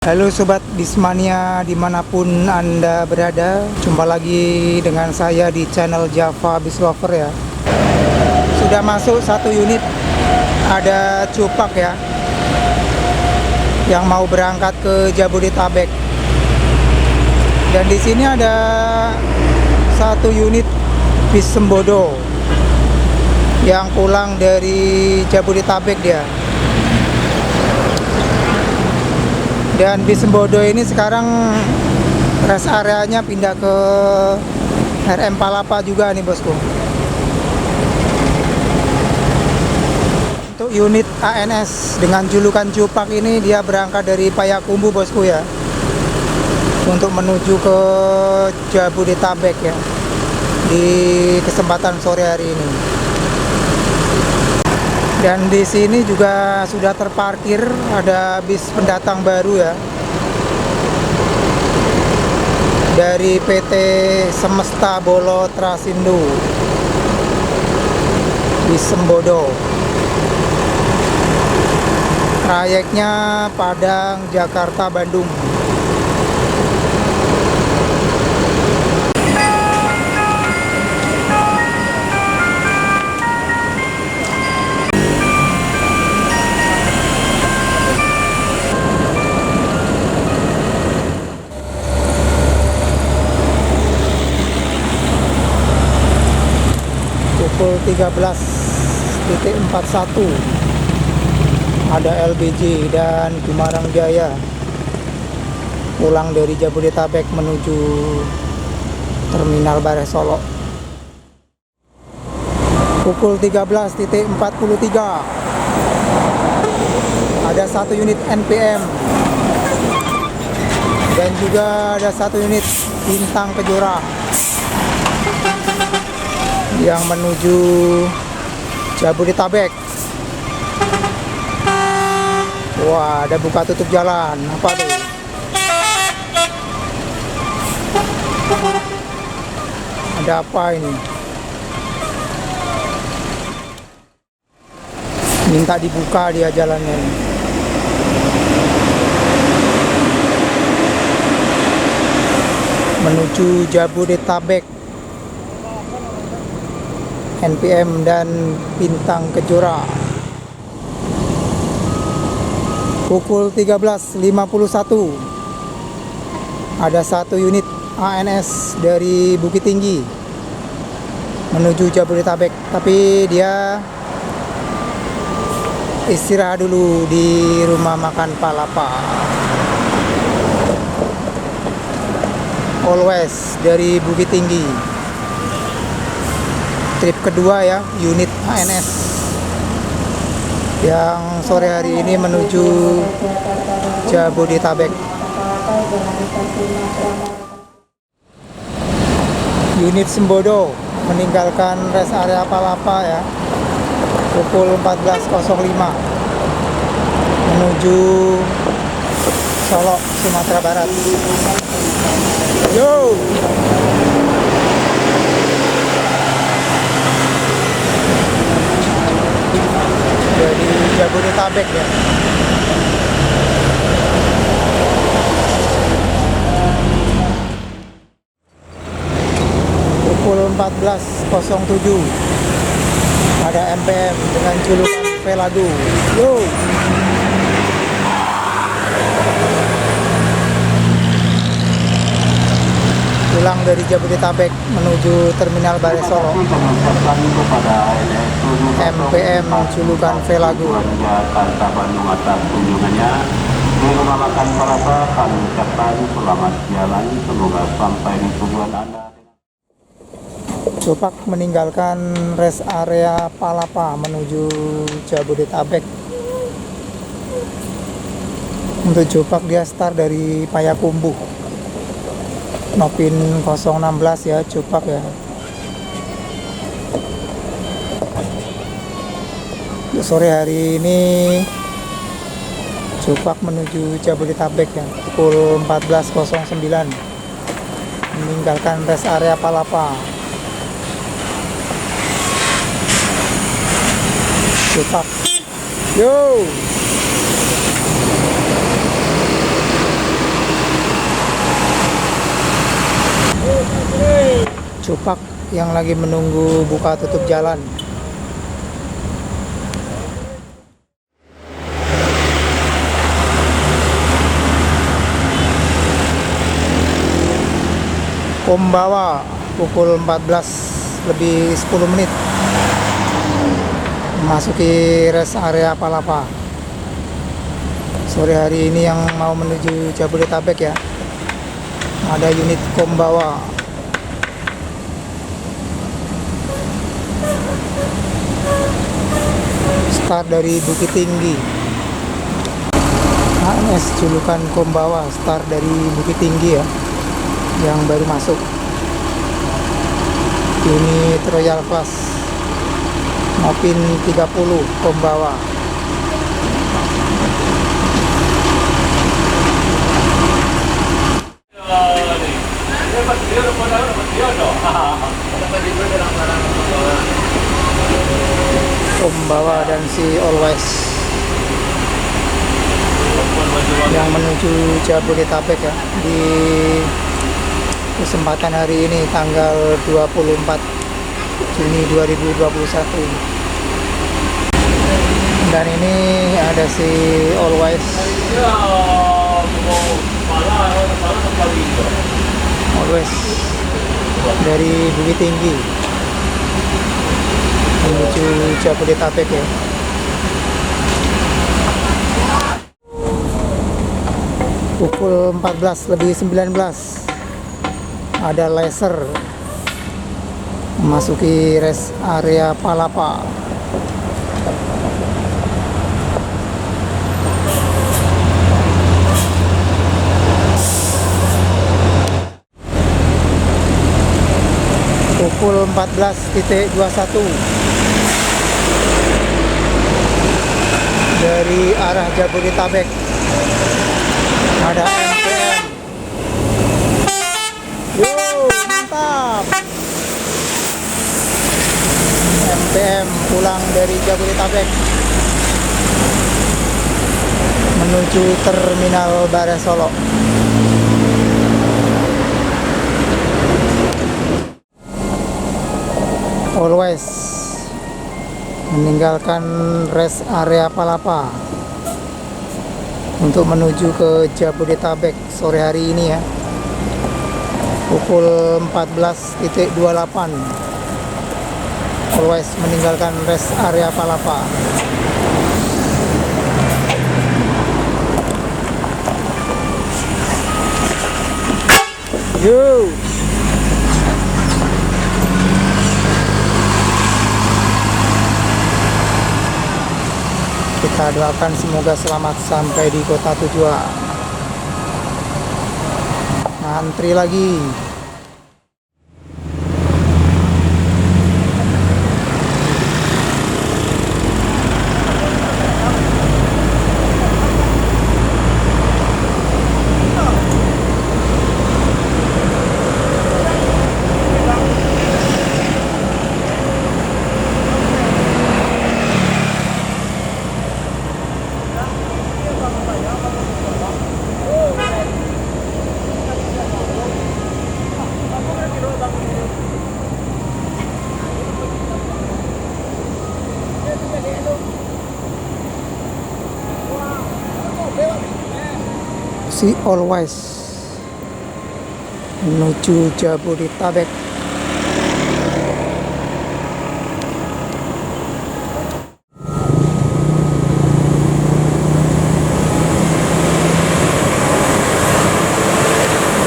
Halo Sobat Bismania dimanapun Anda berada, jumpa lagi dengan saya di channel Java Bislover ya. Sudah masuk satu unit, ada Cupak ya, yang mau berangkat ke Jabodetabek. Dan di sini ada satu unit bis Sembodo yang pulang dari Jabodetabek dia. Dan bis Sembodo ini sekarang rest areanya pindah ke RM Palapa juga nih bosku. Untuk unit ANS dengan julukan Cupak ini dia berangkat dari Payakumbuh bosku ya, untuk menuju ke Jabodetabek ya, di kesempatan sore hari ini. Dan di sini juga sudah terparkir, ada bis pendatang baru ya, dari PT Semesta Bolo Trasindo, bis Sembodo. Trayeknya Padang, Jakarta, Bandung. Pukul 13.41 ada LBJ dan Gumarang Jaya pulang dari Jabodetabek menuju Terminal Bare Solo. Pukul 13.43 ada satu unit NPM dan juga ada satu unit Bintang Kejora yang menuju Jabodetabek. Wah, ada buka tutup jalan. Apa tuh? Ada apa ini? Minta dibuka dia jalannya. Menuju Jabodetabek. NPM dan Bintang Kejora. Pukul 13.51 ada satu unit ANS dari Bukit Tinggi menuju Jabodetabek, tapi dia istirahat dulu di rumah makan Palapa. Always dari Bukit Tinggi. Trip kedua ya, unit ANS yang sore hari ini menuju Jabodetabek. Unit Sembodo meninggalkan rest area Palapa ya, pukul 14.05 menuju Solo, Sumatera Barat. Yo! Dari Jabodetabek ya. Pukul 14.07 ada MPM dengan julukan Velago. Yo. Pulang dari Jabodetabek menuju Terminal Bare Solo. MPM julukan Velago. Di rumah makan Palapa kami ucapkan selamat jalan, semoga sampai di tujuan Anda. Cupak meninggalkan rest area Palapa menuju Jabodetabek. Untuk Cupak dia start dari Payakumbuh. Nopin 016 ya, Cupak ya. Sore hari ini Cupak menuju Jabodetabek ya, pukul 14.09 meninggalkan rest area Palapa. Cupak, yo. Supak yang lagi menunggu buka tutup jalan. Kombawa pukul 14 lebih 10 menit memasuki rest area Palapa. Sore hari ini yang mau menuju Jabodetabek ya, ada unit Kombawa. Start dari Bukit Tinggi. HNS julukan Kombawa start dari Bukit Tinggi ya, yang baru masuk. Unit Royal Class Mopin 30 Kombawa. Kombawa dan si Always yang menuju Jabodetabek ya, di kesempatan hari ini tanggal 24 Juni 2021. Dan ini ada si Always dari Bukit Tinggi menuju Jabodetabek ya. Pukul 14 lebih 19 ada laser memasuki rest area Palapa. Pukul 14.21 dari arah Jabodetabek ada MPM. Yo, mantap. MPM pulang dari Jabodetabek menuju Terminal Bare Solo. Always meninggalkan rest area Palapa untuk menuju ke Jabodetabek sore hari ini ya, pukul 14.28. Always meninggalkan rest area Palapa. Yo, kita doakan semoga selamat sampai di kota tujuan. Antri lagi. Si Always menuju Jabodetabek.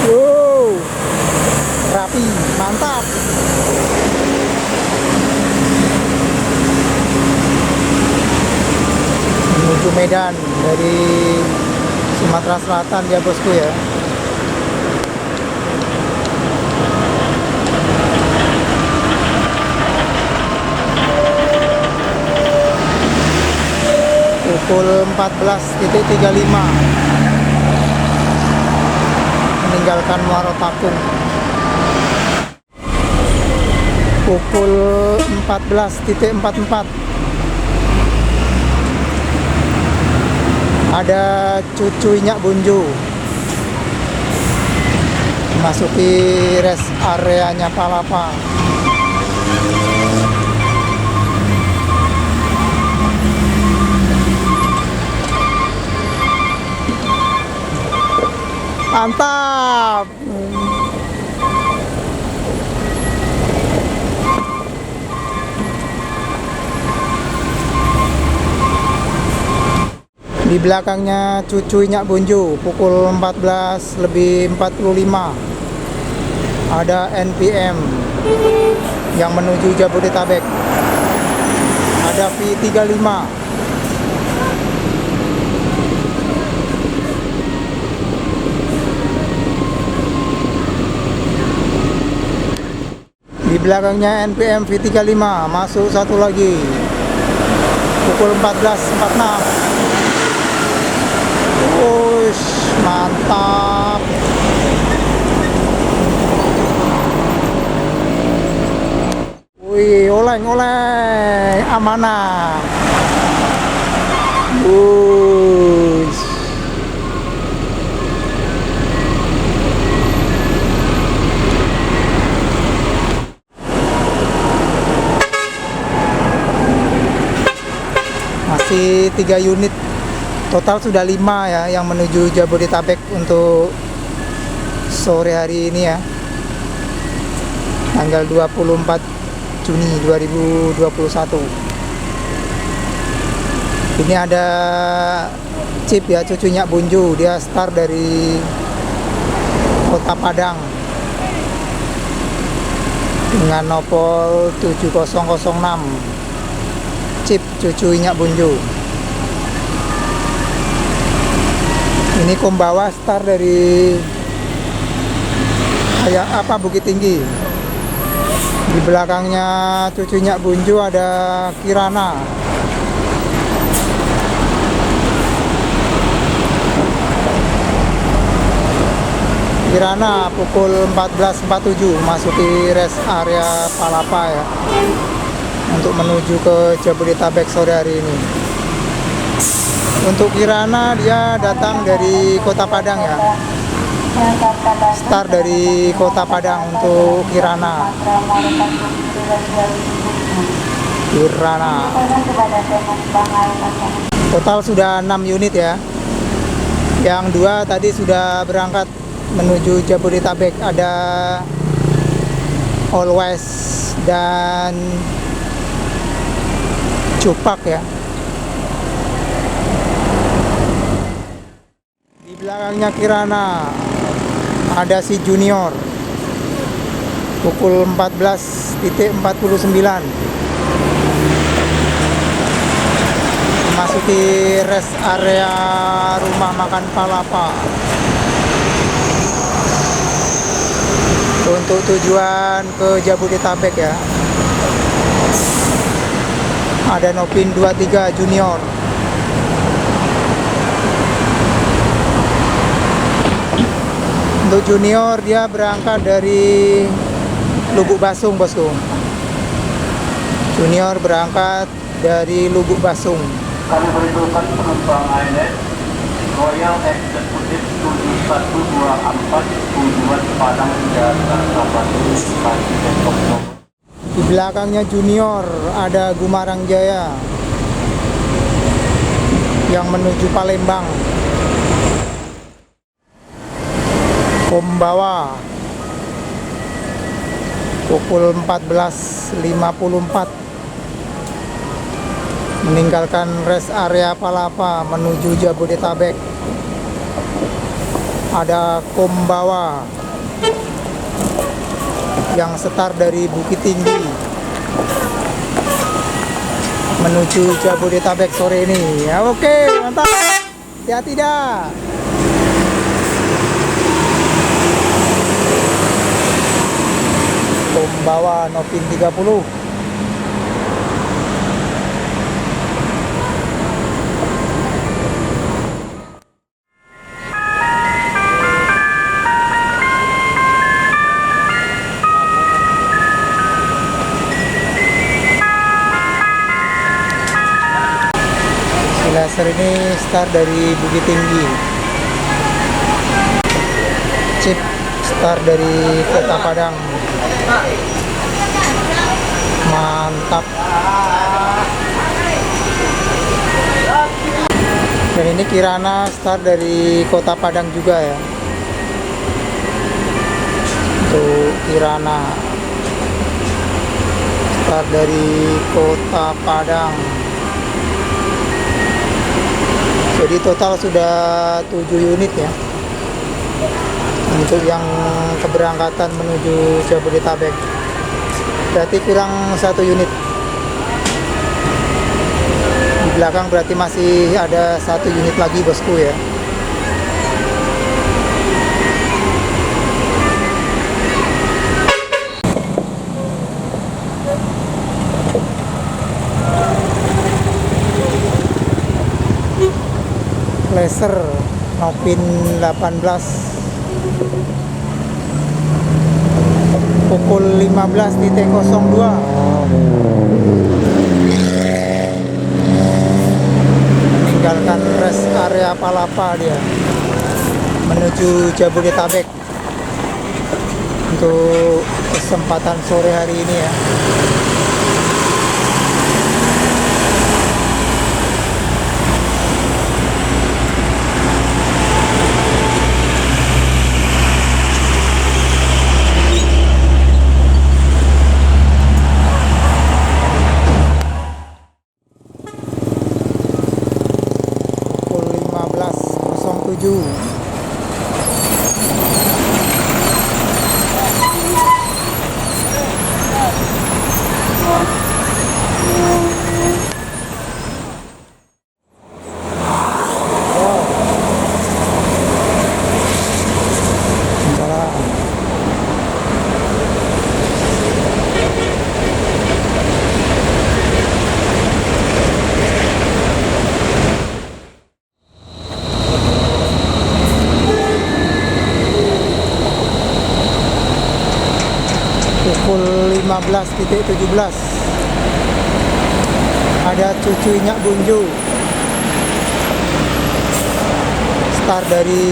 Wow, rapi, mantap. Menuju Medan dari Sumatera Selatan ya bosku ya. Pukul 14.35 meninggalkan Muaro Takung. Pukul 14.44 ada cucunya Bunju memasuki rest areanya Palapa. Mantap. Di belakangnya cucu Nyak Bunju pukul 14:45 ada NPM yang menuju Jabodetabek. Ada V35. Di belakangnya NPM V35 masuk satu lagi pukul 14:46. Wush, mantap. Wih, oleng-oleng, amanah. Wush. Masih 3 unit. Total sudah 5 ya yang menuju Jabodetabek untuk sore hari ini ya. Tanggal 24 Juni 2021. Ini ada chip ya, cucu Nyak Bunju. Dia start dari Kota Padang dengan nopol 7006. Chip cucu Nyak Bunju. Ini Kombawa start dari kayak apa Bukit Tinggi. Di belakangnya cucu Nyak Bunju ada Kirana. Kirana pukul 14:47 masuki rest area Palapa ya, untuk menuju ke Jabodetabek sore hari ini. Untuk Kirana dia datang dari Kota Padang ya. Start dari Kota Padang untuk Kirana. Total sudah 6 unit ya. Yang 2 tadi sudah berangkat menuju Jabodetabek. Ada Always dan Cupak ya. Di belakangnya Kirana ada si Junior pukul 14:49 memasuki rest area rumah makan Palapa untuk tujuan ke Jabodetabek ya. Ada Nopin 23 Junior. Untuk Junior dia berangkat dari Lubuk Basung bosku. Junior berangkat dari Lubuk Basung. Kami beritukan penumpang ANS Royal Executive 7124 tujuan Padang Jakarta Bandung Bekasi Depok Bogor. Di belakangnya Junior ada Gumarang Jaya yang menuju Palembang. Kombawa pukul 14:54 meninggalkan rest area Palapa menuju Jabodetabek. Ada Kombawa yang start dari Bukit Tinggi menuju Jabodetabek sore ini ya. Oke, mantap ya. Tidak Kombawa Nopin 30. Laser ini start dari Bukit Tinggi. Chip Start dari Kota Padang. Mantap. Dan ini Kirana start dari Kota Padang juga ya. Untuk Kirana start dari Kota Padang. Jadi total sudah 7 unit ya untuk yang keberangkatan menuju Jabodetabek. Berarti kurang 1 unit. Di belakang berarti masih ada 1 unit lagi bosku ya. Laser Novin 18 pukul 15.02 meninggalkan rest area Palapa dia menuju Jabodetabek untuk kesempatan sore hari ini ya. Pukul 15.07 pukul 15.17 ada cucu Nyak Bunju start dari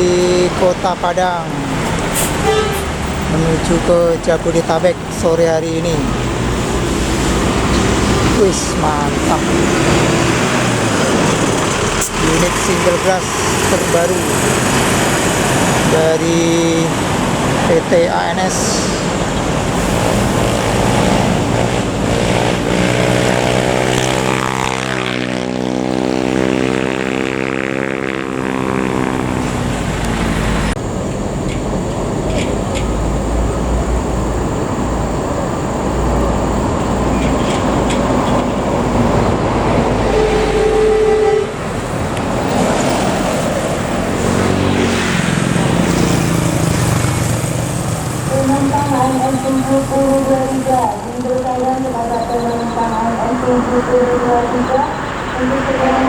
Kota Padang menuju ke Jabodetabek sore hari ini. Wis mantap. Unit single glass terbaru dari PT ANS. Penumpang AN7023 diberitakan kepada penumpang AN7023 untuk segera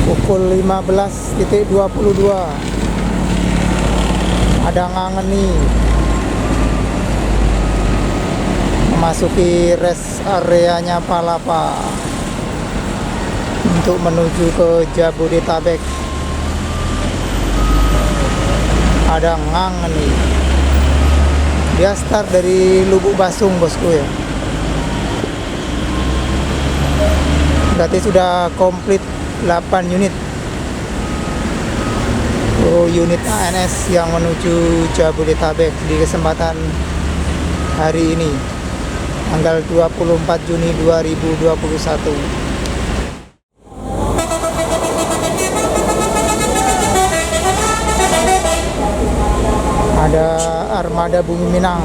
Pukul 15.22 ada ngangeni memasuki rest areanya Palapa untuk menuju ke Jabodetabek. Ada ngangeni, dia start dari Lubuk Basung bosku ya. Berarti sudah komplit 8 unit. Oh, unit ANS yang menuju Jabodetabek di kesempatan hari ini tanggal 24 Juni 2021. Ada armada Bumi Minang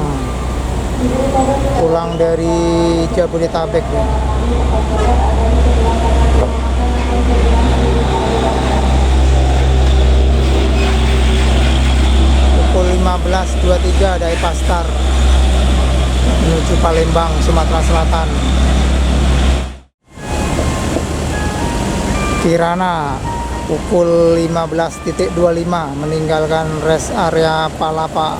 pulang dari Jabodetabek ya. Pukul 15.23 ada Epastar menuju Palembang, Sumatera Selatan. Kirana pukul 15.25 meninggalkan rest area Palapa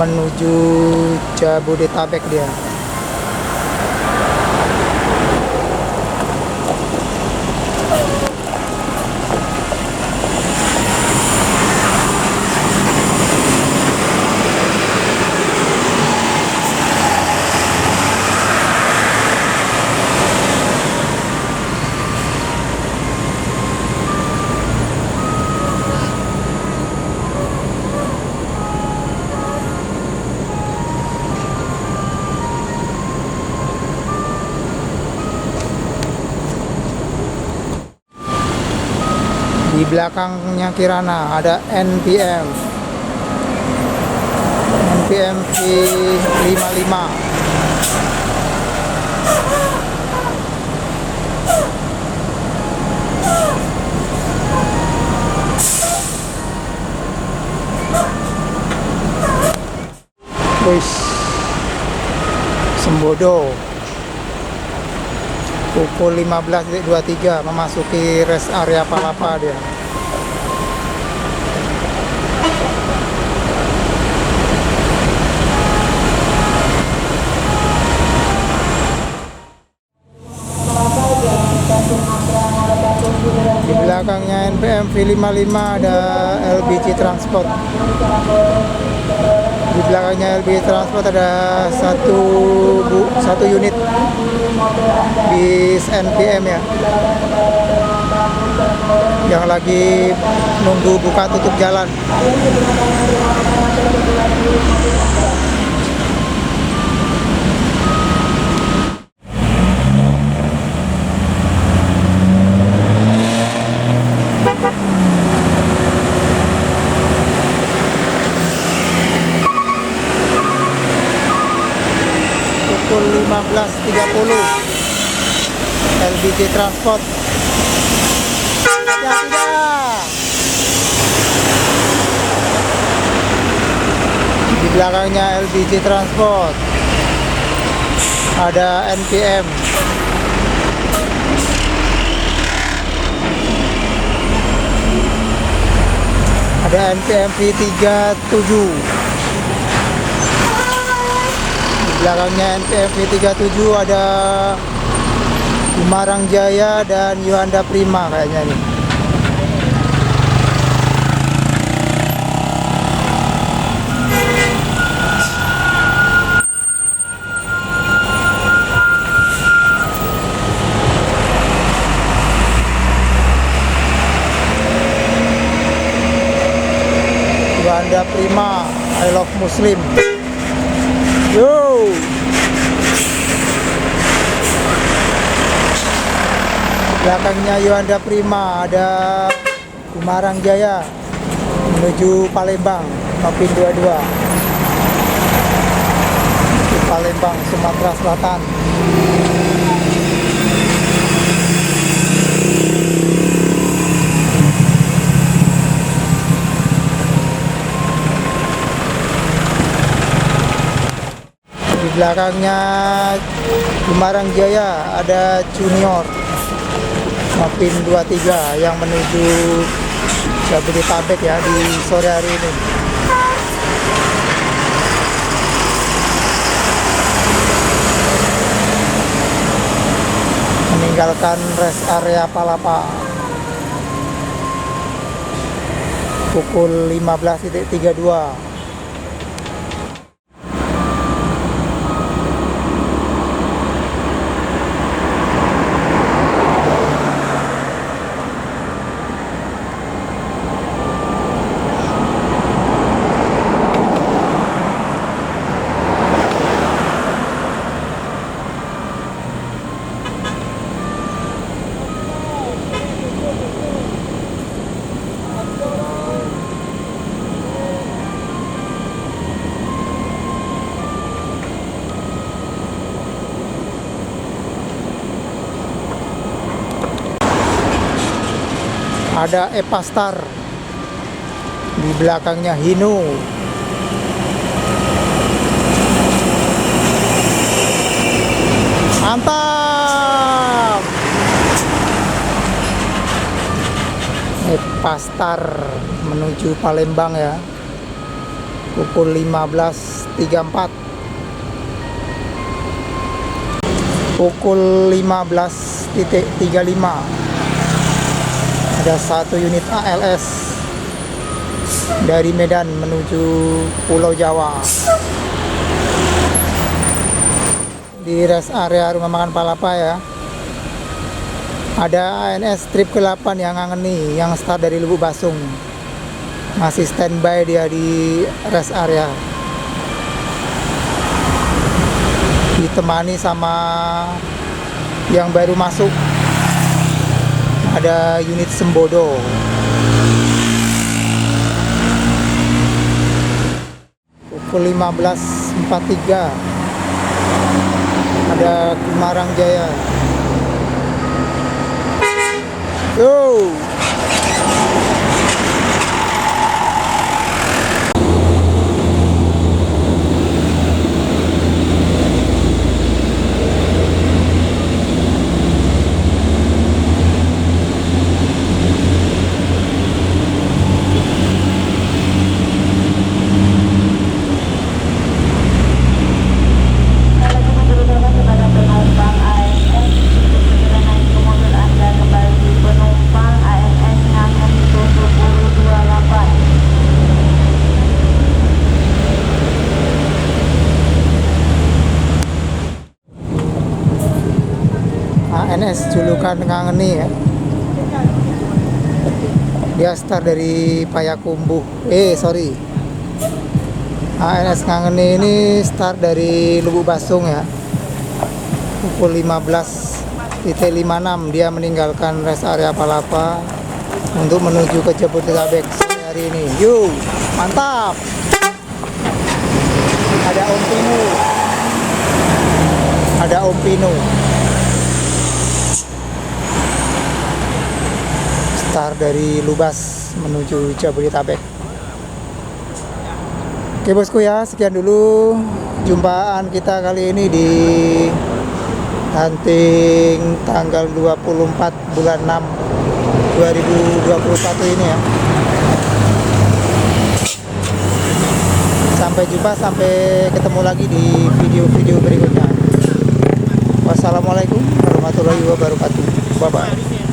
menuju Jabodetabek dia. Di belakangnya Kirana ada NPM V55. Wis Sembodo pukul 15.23 memasuki rest area Palapa dia. Di belakangnya NPM V55 ada LBJ Transport. Di belakangnya LBJ Transport ada satu unit bis NPM ya, yang lagi nunggu buka tutup jalan. Pukul 15.30 LBJ Transport. Ya tidak. Di belakangnya LBJ Transport ada NPM. Ada NPM V37. Belakangnya NPM V37 ada Gumarang Jaya dan Yuanda Prima kayaknya nih. Yuanda Prima, I love Muslim. Yo. Belakangnya Yuanda Prima ada Gumarang Jaya menuju Palembang, Mapin 22. Di Palembang, Sumatera Selatan. Di belakangnya Gumarang Jaya ada Junior Mapin 23 yang menuju Jabodetabek ya di sore hari ini. Meninggalkan rest area Palapa pukul 15.32. Ada Epastar, di belakangnya Hino. Mantap. Epastar menuju Palembang ya, pukul 15.34. Pukul 15.35 ada satu unit ALS dari Medan menuju Pulau Jawa. Di rest area Rumah Makan Palapa ya, ada ANS trip ke-8 yang ngangeni, yang start dari Lubuk Basung. Masih standby dia di rest area, ditemani sama yang baru masuk, ada unit Sembodo. pukul 15.43 ada Kumarang Jaya. Yo. ANS julukan Ngangeni ya. Dia start dari Payakumbuh. ANS Ngangeni ini start dari Lubuk Basung ya. Pukul 15.56 dia meninggalkan rest area Palapa untuk menuju ke Jabodetabek hari ini. Yuk, mantap. Ada Om Pino. Ada Om Pino. Start dari Lubas menuju Jabodetabek. Oke bosku ya, sekian dulu jumpaan kita kali ini di hunting tanggal 24 bulan 6 2021 ini ya. Sampai jumpa, sampai ketemu lagi di video-video berikutnya. Wassalamualaikum warahmatullahi wabarakatuh. Bye bye.